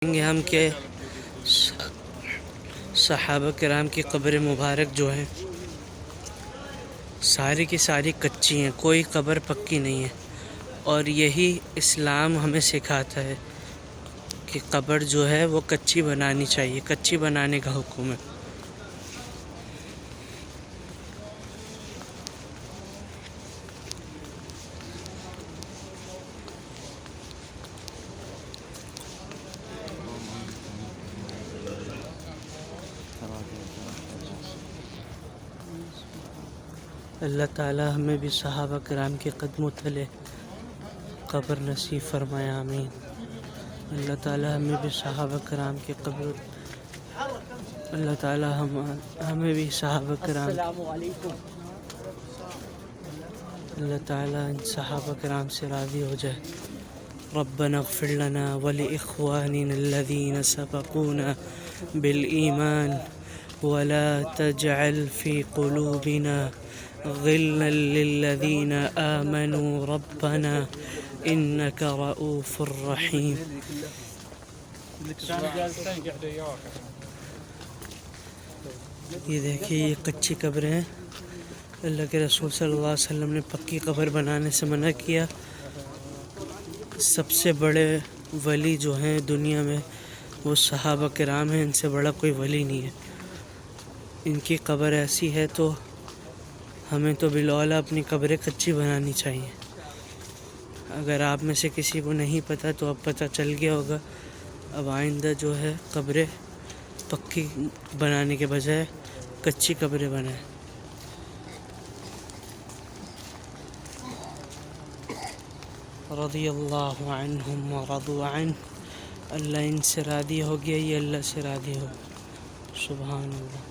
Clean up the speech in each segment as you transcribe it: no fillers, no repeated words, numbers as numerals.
گے ہم کہ صحابہ کرام کی قبر مبارک جو ہیں ساری کی ساری کچی ہیں، کوئی قبر پکی نہیں ہے، اور یہی اسلام ہمیں سکھاتا ہے کہ قبر جو ہے وہ کچی بنانی چاہیے، کچی بنانے کا حکم ہے۔ اللہ تعالی ہمیں بھی صحابہ کرام کے قدموں تلے قبر نصیب فرمائے، آمین۔ اللہ تعالی ہمیں بھی صحابہ کرام کے قبر، اللہ تعالی ہمیں بھی صحابہ کرام، اللہ تعالی ان صحابہ کرام سے راضی ہو جائے۔ ربنا اغفر لنا ولإخواننا الذين سبقونا بالإيمان ولا تجعل في قلوبنا غلا للذين آمنوا ربنا إنك رؤوف رحيم۔ یہ دیکھیے، یہ کچی قبریں ہیں۔ اللہ کے رسول صلی اللہ علیہ وسلم نے پکی قبر بنانے سے منع کیا۔ سب سے بڑے ولی جو ہیں دنیا میں وہ صحابہ کرام ہیں، ان سے بڑا کوئی ولی نہیں ہے۔ ان کی قبر ایسی ہے تو ہمیں تو بالاولیٰ اپنی قبریں کچی بنانی چاہیے۔ اگر آپ میں سے کسی کو نہیں پتہ تو اب پتہ چل گیا ہوگا۔ اب آئندہ جو ہے قبریں پکی بنانے کے بجائے کچی قبریں بنائیں۔ رضی اللہ عنہم ورضوا عنہ، اللہ ان سے راضی ہو گیا، یہ اللہ سے راضی ہو۔ سبحان اللہ۔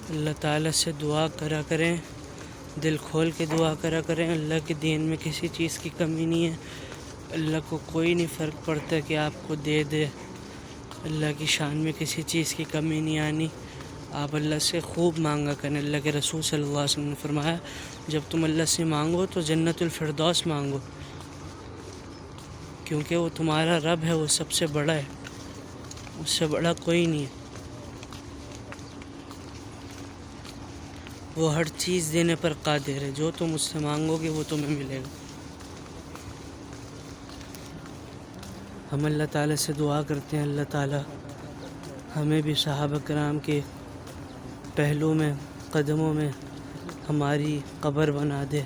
اللہ تعالیٰ سے دعا کرا کریں، دل کھول کے دعا کرا کریں۔ اللہ کے دین میں کسی چیز کی کمی نہیں ہے، اللہ کو کوئی نہیں فرق پڑتا کہ آپ کو دے دے۔ اللہ کی شان میں کسی چیز کی کمی نہیں آنی۔ آپ اللہ سے خوب مانگا کریں۔ اللہ کے رسول صلی اللہ علیہ وسلم نے فرمایا، جب تم اللہ سے مانگو تو جنت الفردوس مانگو، کیونکہ وہ تمہارا رب ہے، وہ سب سے بڑا ہے، اس سے بڑا کوئی نہیں ہے۔ وہ ہر چیز دینے پر قادر ہے، جو تم اس سے مانگو گے وہ تمہیں ملے گا۔ ہم اللہ تعالیٰ سے دعا کرتے ہیں، اللہ تعالیٰ ہمیں بھی صحابہ کرام کے پہلو میں، قدموں میں ہماری قبر بنا دے۔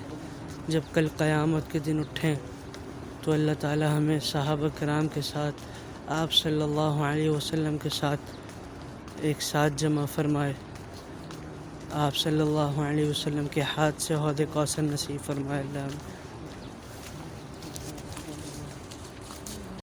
جب کل قیامت کے دن اٹھیں تو اللہ تعالیٰ ہمیں صحابہ کرام کے ساتھ، آپ صلی اللہ علیہ وسلم کے ساتھ ایک ساتھ جمع فرمائے، آپ صلی اللہ علیہ وسلم کے ہاتھ سے حوض کوثر نصیب فرمائے۔ اللہ